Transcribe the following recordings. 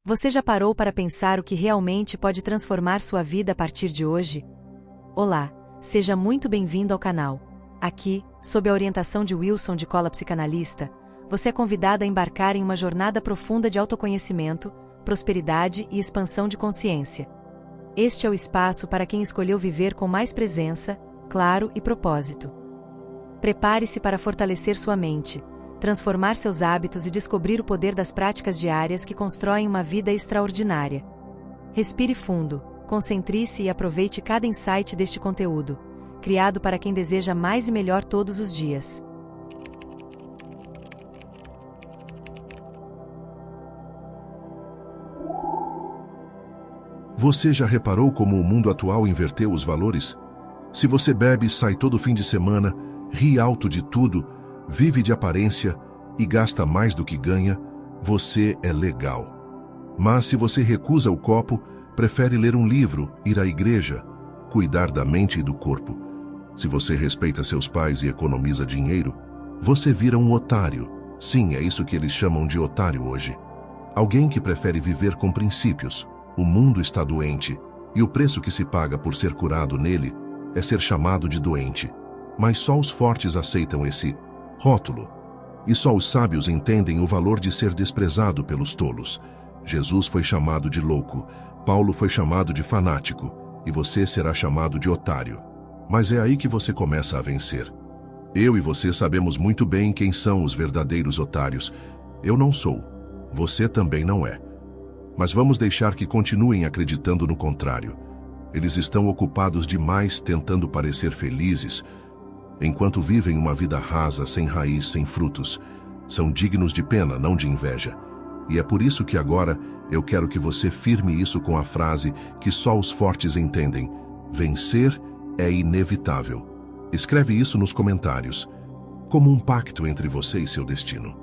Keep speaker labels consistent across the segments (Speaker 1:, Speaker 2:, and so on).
Speaker 1: Você já parou para pensar o que realmente pode transformar sua vida a partir de hoje? Olá, seja muito bem-vindo ao canal. Aqui, sob a orientação de Wilson de Cola Psicanalista, você é convidado a embarcar em uma jornada profunda de autoconhecimento, prosperidade e expansão de consciência. Este é o espaço para quem escolheu viver com mais presença, claro e propósito. Prepare-se para fortalecer sua mente, transformar seus hábitos e descobrir o poder das práticas diárias que constroem uma vida extraordinária. Respire fundo, concentre-se e aproveite cada insight deste conteúdo, criado para quem deseja mais e melhor todos os dias.
Speaker 2: Você já reparou como o mundo atual inverteu os valores? Se você bebe, sai todo fim de semana, ri alto de tudo, vive de aparência e gasta mais do que ganha, você é legal. Mas se você recusa o copo, prefere ler um livro, ir à igreja, cuidar da mente e do corpo. Se você respeita seus pais e economiza dinheiro, você vira um otário. Sim, é isso que eles chamam de otário hoje. Alguém que prefere viver com princípios. O mundo está doente, e o preço que se paga por ser curado nele é ser chamado de doente. Mas só os fortes aceitam esse rótulo. E só os sábios entendem o valor de ser desprezado pelos tolos. Jesus foi chamado de louco, Paulo foi chamado de fanático, e você será chamado de otário. Mas é aí que você começa a vencer. Eu e você sabemos muito bem quem são os verdadeiros otários. Eu não sou. Você também não é. Mas vamos deixar que continuem acreditando no contrário. Eles estão ocupados demais tentando parecer felizes, enquanto vivem uma vida rasa, sem raiz, sem frutos. São dignos de pena, não de inveja. E é por isso que agora eu quero que você firme isso com a frase que só os fortes entendem: vencer é inevitável. Escreve isso nos comentários, como um pacto entre você e seu destino.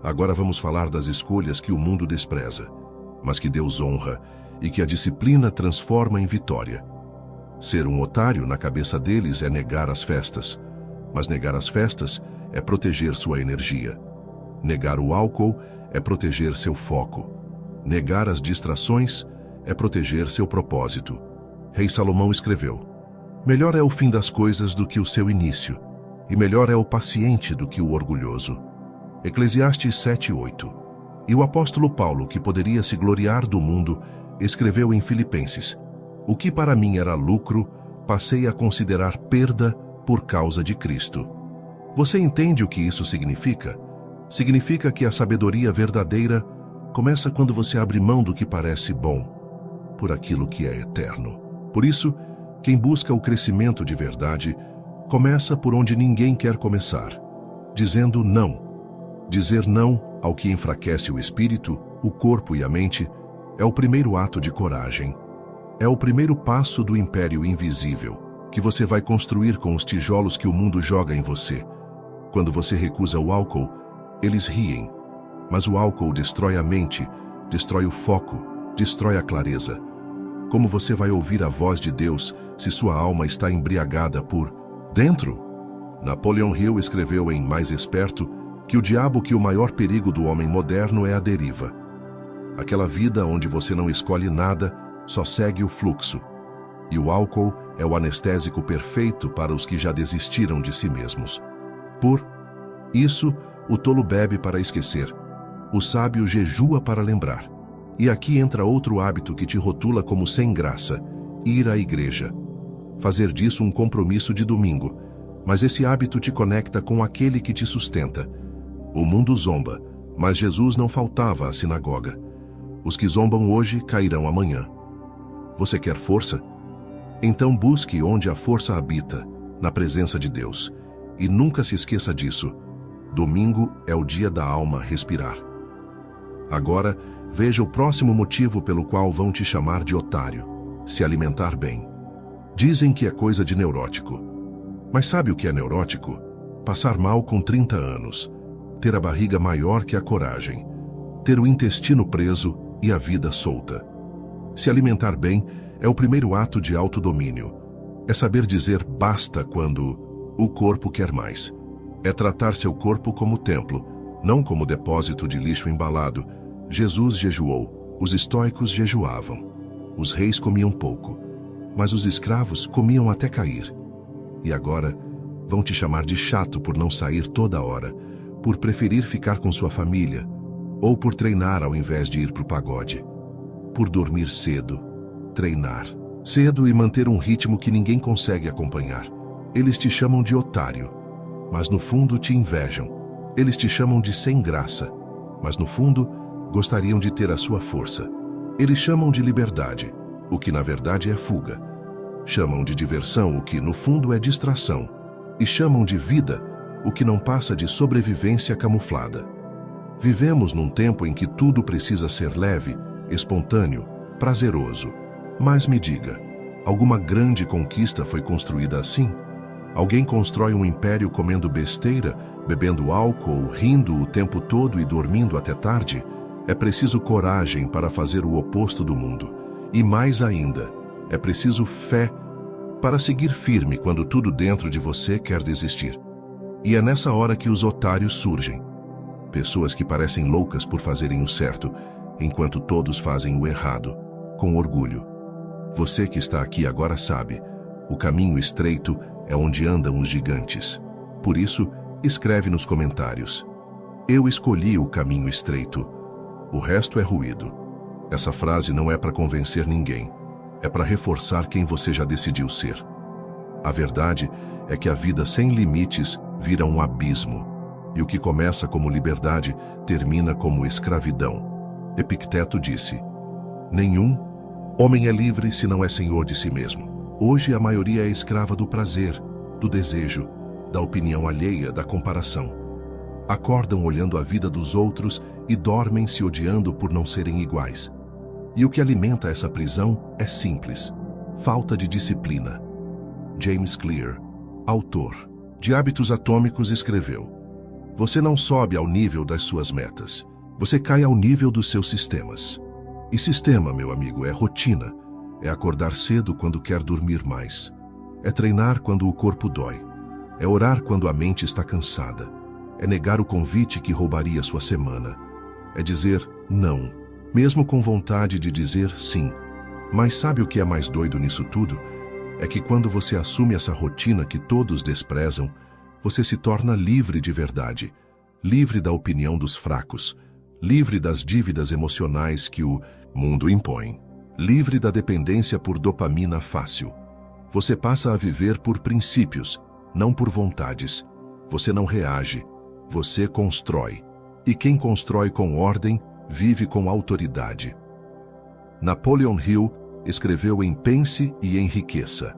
Speaker 2: Agora vamos falar das escolhas que o mundo despreza, mas que Deus honra e que a disciplina transforma em vitória. Ser um otário na cabeça deles é negar as festas, mas negar as festas é proteger sua energia. Negar o álcool é proteger seu foco. Negar as distrações é proteger seu propósito. Rei Salomão escreveu: melhor é o fim das coisas do que o seu início, e melhor é o paciente do que o orgulhoso. Eclesiastes 7:8. E o apóstolo Paulo, que poderia se gloriar do mundo, escreveu em Filipenses: o que para mim era lucro, passei a considerar perda por causa de Cristo. Você entende o que isso significa? Significa que a sabedoria verdadeira começa quando você abre mão do que parece bom, por aquilo que é eterno. Por isso, quem busca o crescimento de verdade, começa por onde ninguém quer começar, dizendo não. Dizer não ao que enfraquece o espírito, o corpo e a mente é o primeiro ato de coragem. É o primeiro passo do império invisível, que você vai construir com os tijolos que o mundo joga em você. Quando você recusa o álcool, eles riem. Mas o álcool destrói a mente, destrói o foco, destrói a clareza. Como você vai ouvir a voz de Deus se sua alma está embriagada por dentro? Napoleon Hill escreveu em Mais Esperto que o maior perigo do homem moderno é a deriva. Aquela vida onde você não escolhe nada, só segue o fluxo. E o álcool é o anestésico perfeito para os que já desistiram de si mesmos. Por isso, o tolo bebe para esquecer. O sábio jejua para lembrar. E aqui entra outro hábito que te rotula como sem graça: ir à igreja. Fazer disso um compromisso de domingo. Mas esse hábito te conecta com aquele que te sustenta. O mundo zomba, mas Jesus não faltava à sinagoga. Os que zombam hoje cairão amanhã. Você quer força? Então busque onde a força habita, na presença de Deus. E nunca se esqueça disso. Domingo é o dia da alma respirar. Agora, veja o próximo motivo pelo qual vão te chamar de otário: se alimentar bem. Dizem que é coisa de neurótico. Mas sabe o que é neurótico? Passar mal com 30 anos. Ter a barriga maior que a coragem, ter o intestino preso e a vida solta. Se alimentar bem é o primeiro ato de autodomínio. É saber dizer basta quando o corpo quer mais. É tratar seu corpo como templo, não como depósito de lixo embalado. Jesus jejuou, Os estoicos jejuavam. Os reis comiam pouco, mas os escravos comiam até cair. E agora vão te chamar de chato por não sair toda hora, por preferir ficar com sua família, ou por treinar ao invés de ir para o pagode. Por dormir cedo, treinar cedo e manter um ritmo que ninguém consegue acompanhar. Eles te chamam de otário, mas no fundo te invejam. Eles te chamam de sem graça, mas no fundo gostariam de ter a sua força. Eles chamam de liberdade, o que na verdade é fuga. Chamam de diversão, o que no fundo é distração. E chamam de vida, o que não passa de sobrevivência camuflada. Vivemos num tempo em que tudo precisa ser leve, espontâneo, prazeroso. Mas me diga, alguma grande conquista foi construída assim? Alguém constrói um império comendo besteira, bebendo álcool, rindo o tempo todo e dormindo até tarde? É preciso coragem para fazer o oposto do mundo. E mais ainda, é preciso fé para seguir firme quando tudo dentro de você quer desistir. E é nessa hora que os otários surgem. Pessoas que parecem loucas por fazerem o certo, enquanto todos fazem o errado, com orgulho. Você que está aqui agora sabe, o caminho estreito é onde andam os gigantes. Por isso, escreve nos comentários: eu escolhi o caminho estreito. O resto é ruído. Essa frase não é para convencer ninguém. É para reforçar quem você já decidiu ser. A verdade é que a vida sem limites vira um abismo. E o que começa como liberdade termina como escravidão. Epicteto disse: nenhum homem é livre se não é senhor de si mesmo. Hoje a maioria é escrava do prazer, do desejo, da opinião alheia, da comparação. Acordam olhando a vida dos outros e dormem se odiando por não serem iguais. E o que alimenta essa prisão é simples: falta de disciplina. James Clear, autor de Hábitos Atômicos, escreveu: você não sobe ao nível das suas metas, você cai ao nível dos seus sistemas. E sistema, meu amigo, é rotina. É acordar cedo quando quer dormir mais. É treinar quando o corpo dói. É orar quando a mente está cansada. É negar o convite que roubaria sua semana. É dizer não, mesmo com vontade de dizer sim. Mas sabe o que é mais doido nisso tudo? É que quando você assume essa rotina que todos desprezam, você se torna livre de verdade, livre da opinião dos fracos, livre das dívidas emocionais que o mundo impõe, livre da dependência por dopamina fácil. Você passa a viver por princípios, não por vontades. Você não reage, você constrói. E quem constrói com ordem, vive com autoridade. Napoleon Hill escreveu em Pense e Enriqueça: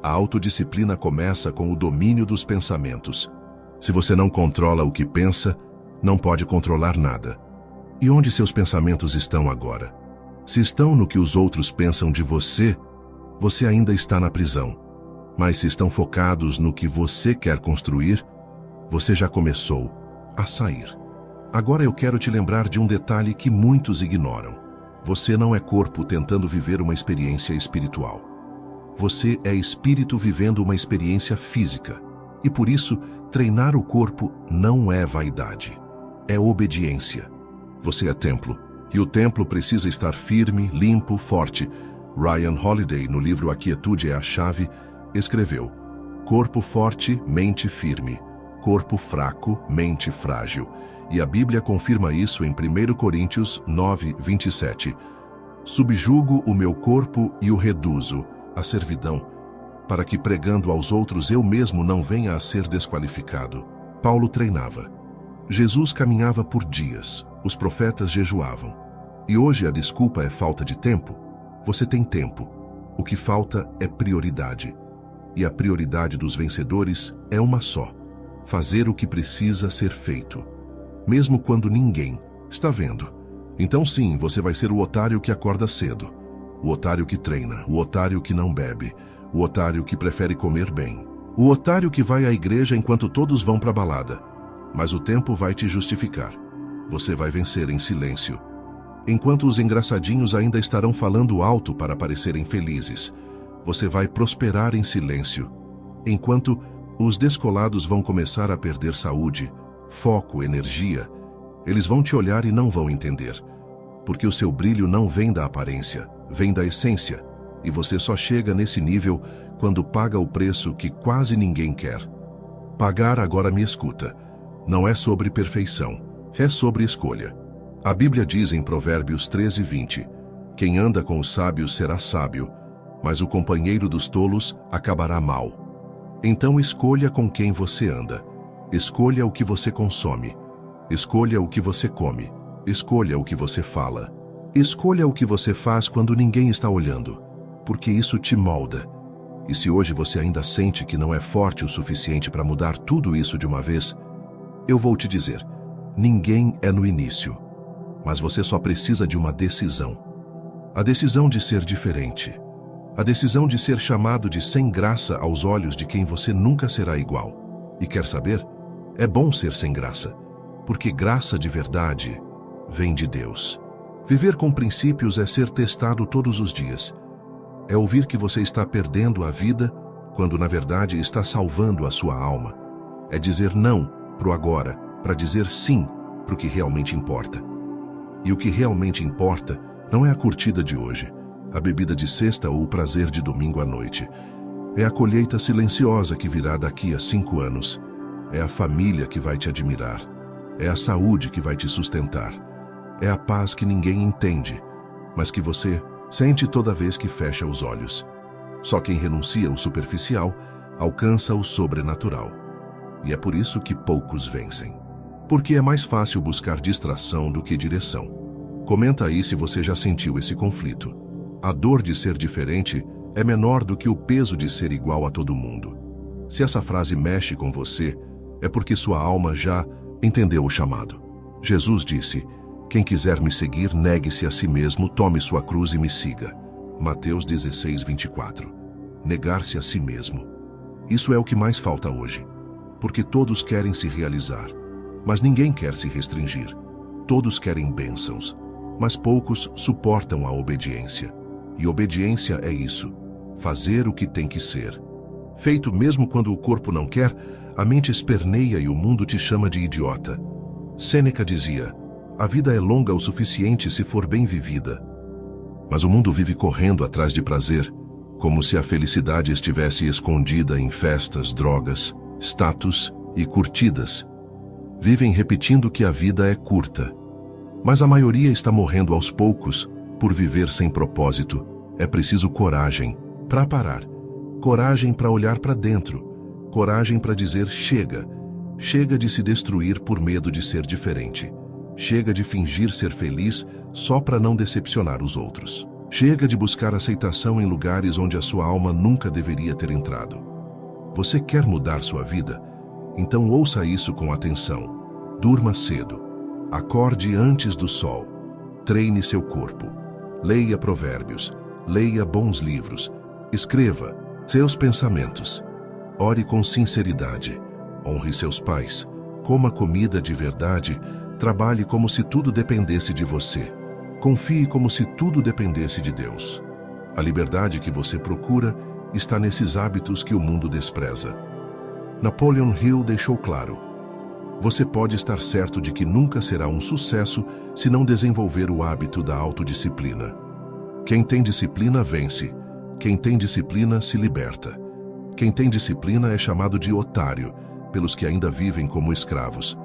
Speaker 2: a autodisciplina começa com o domínio dos pensamentos. Se você não controla o que pensa, não pode controlar nada. E onde seus pensamentos estão agora? Se estão no que os outros pensam de você, você ainda está na prisão. Mas se estão focados no que você quer construir, você já começou a sair. Agora eu quero te lembrar de um detalhe que muitos ignoram. Você não é corpo tentando viver uma experiência espiritual. Você é espírito vivendo uma experiência física. E por isso, treinar o corpo não é vaidade. É obediência. Você é templo. E o templo precisa estar firme, limpo, forte. Ryan Holiday, no livro A Quietude é a Chave, escreveu: corpo forte, mente firme. Corpo fraco, mente frágil. E a Bíblia confirma isso em 1 Coríntios 9, 27. Subjugo o meu corpo e o reduzo à servidão, para que pregando aos outros eu mesmo não venha a ser desqualificado. Paulo treinava. Jesus caminhava por dias. Os profetas jejuavam. E hoje a desculpa é falta de tempo? Você tem tempo. O que falta é prioridade. E a prioridade dos vencedores é uma só: fazer o que precisa ser feito, mesmo quando ninguém está vendo. Então sim, você vai ser o otário que acorda cedo, o otário que treina, o otário que não bebe, o otário que prefere comer bem, o otário que vai à igreja enquanto todos vão para a balada. Mas o tempo vai te justificar. Você vai vencer em silêncio. Enquanto os engraçadinhos ainda estarão falando alto para parecerem felizes, você vai prosperar em silêncio. Enquanto os descolados vão começar a perder saúde, foco, energia, eles vão te olhar e não vão entender. porque o seu brilho não vem da aparência, vem da essência, e você só chega nesse nível quando paga o preço que quase ninguém quer. Pagar, agora me escuta, não é sobre perfeição, é sobre escolha. A Bíblia diz em Provérbios 13:20, quem anda com os sábios será sábio, mas o companheiro dos tolos acabará mal. Então escolha com quem você anda, escolha o que você consome, escolha o que você come, escolha o que você fala, escolha o que você faz quando ninguém está olhando, porque isso te molda. E se hoje você ainda sente que não é forte o suficiente para mudar tudo isso de uma vez, eu vou te dizer, ninguém é no início, mas você só precisa de uma decisão. A decisão de ser diferente. A decisão de ser chamado de sem graça aos olhos de quem você nunca será igual. E quer saber? É bom ser sem graça, porque graça de verdade vem de Deus. Viver com princípios é ser testado todos os dias. É ouvir que você está perdendo a vida, quando na verdade está salvando a sua alma. É dizer não pro agora, para dizer sim pro que realmente importa. E o que realmente importa não é a curtida de hoje, a bebida de sexta ou o prazer de domingo à noite. É a colheita silenciosa que virá daqui a 5 anos. É a família que vai te admirar. É a saúde que vai te sustentar. É a paz que ninguém entende, mas que você sente toda vez que fecha os olhos. Só quem renuncia ao superficial alcança o sobrenatural. E é por isso que poucos vencem. Porque é mais fácil buscar distração do que direção. Comenta aí se você já sentiu esse conflito. A dor de ser diferente é menor do que o peso de ser igual a todo mundo. Se essa frase mexe com você, é porque sua alma já entendeu o chamado. Jesus disse, quem quiser me seguir, negue-se a si mesmo, tome sua cruz e me siga. Mateus 16:24. Negar-se a si mesmo. Isso é o que mais falta hoje. Porque todos querem se realizar, mas ninguém quer se restringir. Todos querem bênçãos, mas poucos suportam a obediência. E obediência é isso, fazer o que tem que ser. Feito mesmo quando o corpo não quer, a mente esperneia e o mundo te chama de idiota. Sêneca dizia, a vida é longa o suficiente se for bem vivida. Mas o mundo vive correndo atrás de prazer, como se a felicidade estivesse escondida em festas, drogas, status e curtidas. Vivem repetindo que a vida é curta. Mas a maioria está morrendo aos poucos por viver sem propósito. É preciso coragem para parar, coragem para olhar para dentro, coragem para dizer chega. Chega de se destruir por medo de ser diferente. Chega de fingir ser feliz só para não decepcionar os outros. Chega de buscar aceitação em lugares onde a sua alma nunca deveria ter entrado. Você quer mudar sua vida? Então ouça isso com atenção. Durma cedo. Acorde antes do sol. Treine seu corpo. Leia provérbios. Leia bons livros. Escreva seus pensamentos. Ore com sinceridade. Honre seus pais. Coma comida de verdade. Trabalhe como se tudo dependesse de você. Confie como se tudo dependesse de Deus. A liberdade que você procura está nesses hábitos que o mundo despreza. Napoleon Hill deixou claro: você pode estar certo de que nunca será um sucesso se não desenvolver o hábito da autodisciplina. Quem tem disciplina vence. Quem tem disciplina se liberta. Quem tem disciplina é chamado de otário, pelos que ainda vivem como escravos.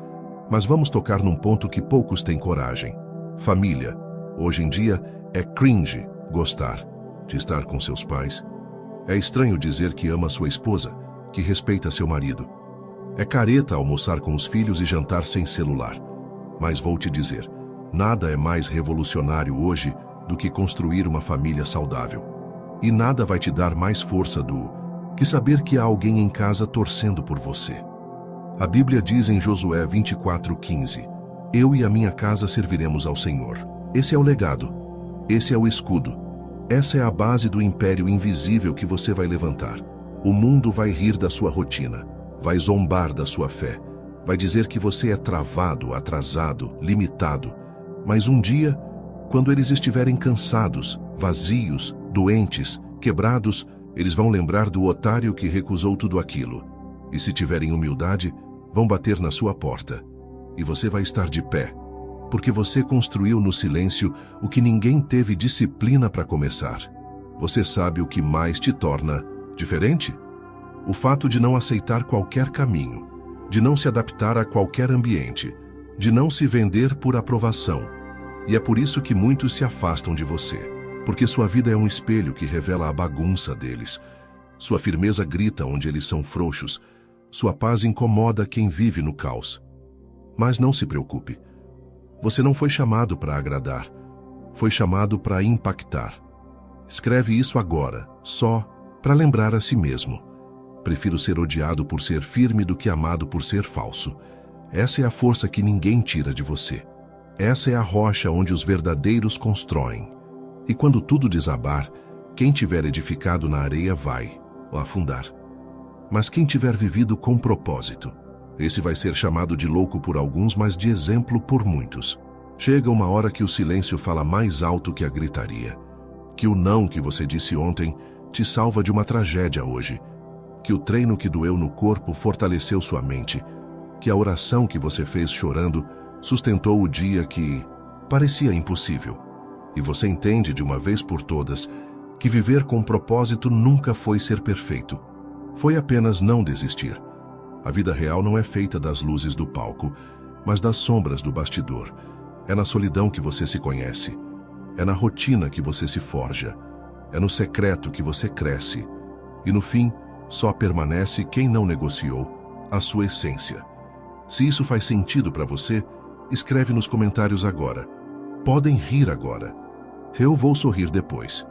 Speaker 2: Mas vamos tocar num ponto que poucos têm coragem. Família. Hoje em dia, é cringe gostar de estar com seus pais. É estranho dizer que ama sua esposa, que respeita seu marido. É careta almoçar com os filhos e jantar sem celular. Mas vou te dizer, nada é mais revolucionário hoje do que construir uma família saudável. E nada vai te dar mais força que saber que há alguém em casa torcendo por você. A Bíblia diz em Josué 24:15, eu e a minha casa serviremos ao Senhor. Esse é o legado. Esse é o escudo. Essa é a base do império invisível que você vai levantar. O mundo vai rir da sua rotina, vai zombar da sua fé, vai dizer que você é travado, atrasado, limitado. Mas um dia, quando eles estiverem cansados, vazios, doentes, quebrados, eles vão lembrar do otário que recusou tudo aquilo. E se tiverem humildade, vão bater na sua porta. E você vai estar de pé, porque você construiu no silêncio o que ninguém teve disciplina para começar. Você sabe o que mais te torna diferente? O fato de não aceitar qualquer caminho, de não se adaptar a qualquer ambiente, de não se vender por aprovação. E é por isso que muitos se afastam de você, porque sua vida é um espelho que revela a bagunça deles. Sua firmeza grita onde eles são frouxos, sua paz incomoda quem vive no caos. Mas não se preocupe. Você não foi chamado para agradar, foi chamado para impactar. Escreve isso agora, só para lembrar a si mesmo. Prefiro ser odiado por ser firme do que amado por ser falso. Essa é a força que ninguém tira de você. Essa é a rocha onde os verdadeiros constroem. E quando tudo desabar, quem tiver edificado na areia vai afundar. Mas quem tiver vivido com propósito, esse vai ser chamado de louco por alguns, mas de exemplo por muitos. Chega uma hora que o silêncio fala mais alto que a gritaria. Que o não que você disse ontem te salva de uma tragédia hoje. Que o treino que doeu no corpo fortaleceu sua mente. Que a oração que você fez chorando sustentou o dia que parecia impossível. E você entende de uma vez por todas que viver com propósito nunca foi ser perfeito. Foi apenas não desistir. A vida real não é feita das luzes do palco, mas das sombras do bastidor. É na solidão que você se conhece. É na rotina que você se forja. É no secreto que você cresce. E no fim, só permanece quem não negociou a sua essência. Se isso faz sentido para você, escreve nos comentários agora. Podem rir agora. Eu vou sorrir depois.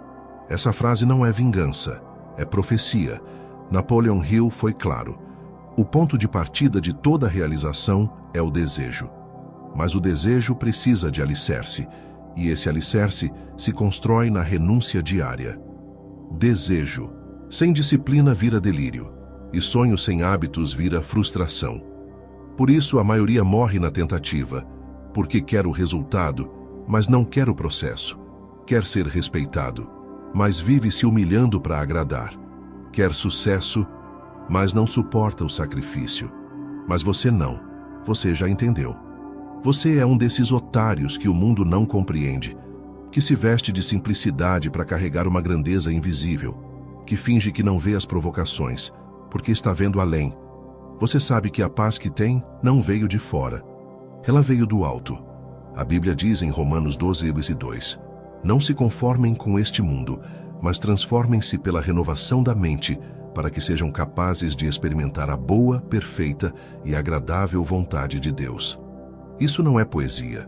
Speaker 2: Essa frase não é vingança, é profecia. Napoleon Hill foi claro. O ponto de partida de toda realização é o desejo. Mas o desejo precisa de alicerce, e esse alicerce se constrói na renúncia diária. Desejo. Sem disciplina vira delírio, e sonho sem hábitos vira frustração. Por isso a maioria morre na tentativa, porque quer o resultado, mas não quer o processo. Quer ser respeitado, mas vive se humilhando para agradar. Quer sucesso, mas não suporta o sacrifício. Mas você não. Você já entendeu. Você é um desses otários que o mundo não compreende, que se veste de simplicidade para carregar uma grandeza invisível, que finge que não vê as provocações, porque está vendo além. Você sabe que a paz que tem não veio de fora. Ela veio do alto. A Bíblia diz em Romanos 12:2, não se conformem com este mundo, mas transformem-se pela renovação da mente, para que sejam capazes de experimentar a boa, perfeita e agradável vontade de Deus. Isso não é poesia,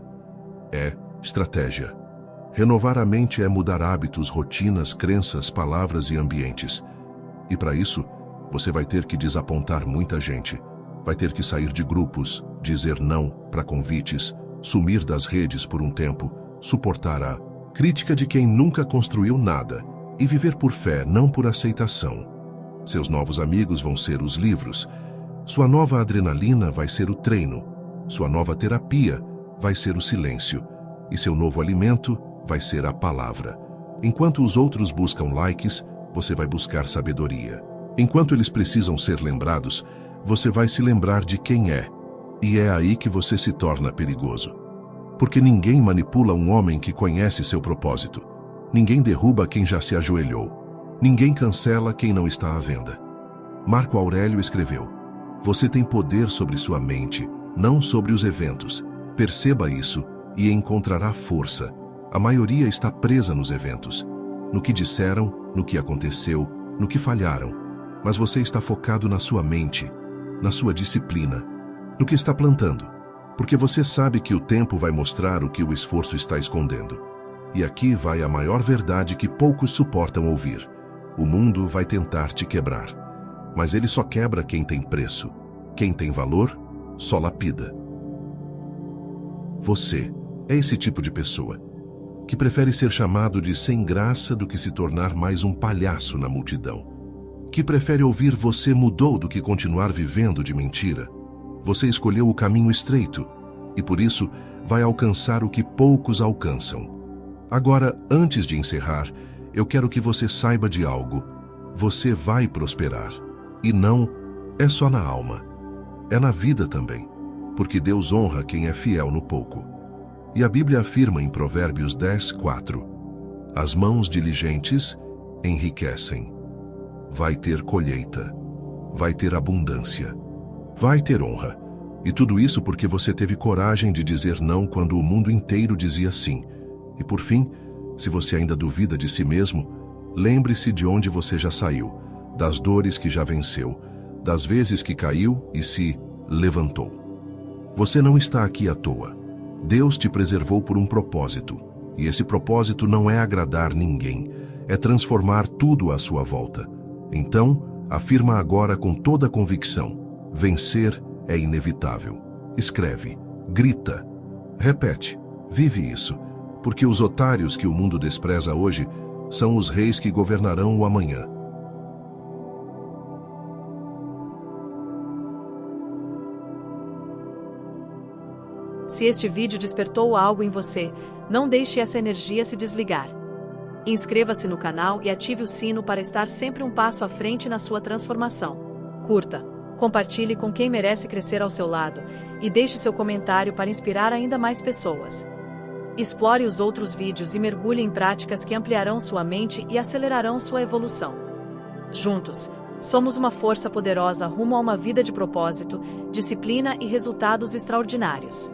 Speaker 2: é estratégia. Renovar a mente é mudar hábitos, rotinas, crenças, palavras e ambientes. E para isso, você vai ter que desapontar muita gente. Vai ter que sair de grupos, dizer não para convites, sumir das redes por um tempo, suportar a crítica de quem nunca construiu nada e viver por fé, não por aceitação. Seus novos amigos vão ser os livros. Sua nova adrenalina vai ser o treino. Sua nova terapia vai ser o silêncio. E seu novo alimento vai ser a palavra. Enquanto os outros buscam likes, você vai buscar sabedoria. Enquanto eles precisam ser lembrados, você vai se lembrar de quem é. E é aí que você se torna perigoso. Porque ninguém manipula um homem que conhece seu propósito. Ninguém derruba quem já se ajoelhou. Ninguém cancela quem não está à venda. Marco Aurélio escreveu: você tem poder sobre sua mente, não sobre os eventos. Perceba isso e encontrará força. A maioria está presa nos eventos, no que disseram, no que aconteceu, no que falharam. Mas você está focado na sua mente, na sua disciplina, no que está plantando. Porque você sabe que o tempo vai mostrar o que o esforço está escondendo. E aqui vai a maior verdade que poucos suportam ouvir. O mundo vai tentar te quebrar. Mas ele só quebra quem tem preço. Quem tem valor, só lapida. Você é esse tipo de pessoa que prefere ser chamado de sem graça do que se tornar mais um palhaço na multidão. Que prefere ouvir você mudou do que continuar vivendo de mentira. Você escolheu o caminho estreito e, por isso, vai alcançar o que poucos alcançam. Agora, antes de encerrar, eu quero que você saiba de algo. Você vai prosperar. E não é só na alma. É na vida também. Porque Deus honra quem é fiel no pouco. E a Bíblia afirma em Provérbios 10:4: as mãos diligentes enriquecem. Vai ter colheita, vai ter abundância, vai ter honra. E tudo isso porque você teve coragem de dizer não quando o mundo inteiro dizia sim. E por fim, se você ainda duvida de si mesmo, lembre-se de onde você já saiu, das dores que já venceu, das vezes que caiu e se levantou. Você não está aqui à toa. Deus te preservou por um propósito. E esse propósito não é agradar ninguém, é transformar tudo à sua volta. Então, afirma agora com toda a convicção: vencer é inevitável. Escreve, grita, repete, vive isso, porque os otários que o mundo despreza hoje são os reis que governarão o amanhã.
Speaker 3: Se este vídeo despertou algo em você, não deixe essa energia se desligar. Inscreva-se no canal e ative o sino para estar sempre um passo à frente na sua transformação. Curta, compartilhe com quem merece crescer ao seu lado e deixe seu comentário para inspirar ainda mais pessoas. Explore os outros vídeos e mergulhe em práticas que ampliarão sua mente e acelerarão sua evolução. Juntos, somos uma força poderosa rumo a uma vida de propósito, disciplina e resultados extraordinários.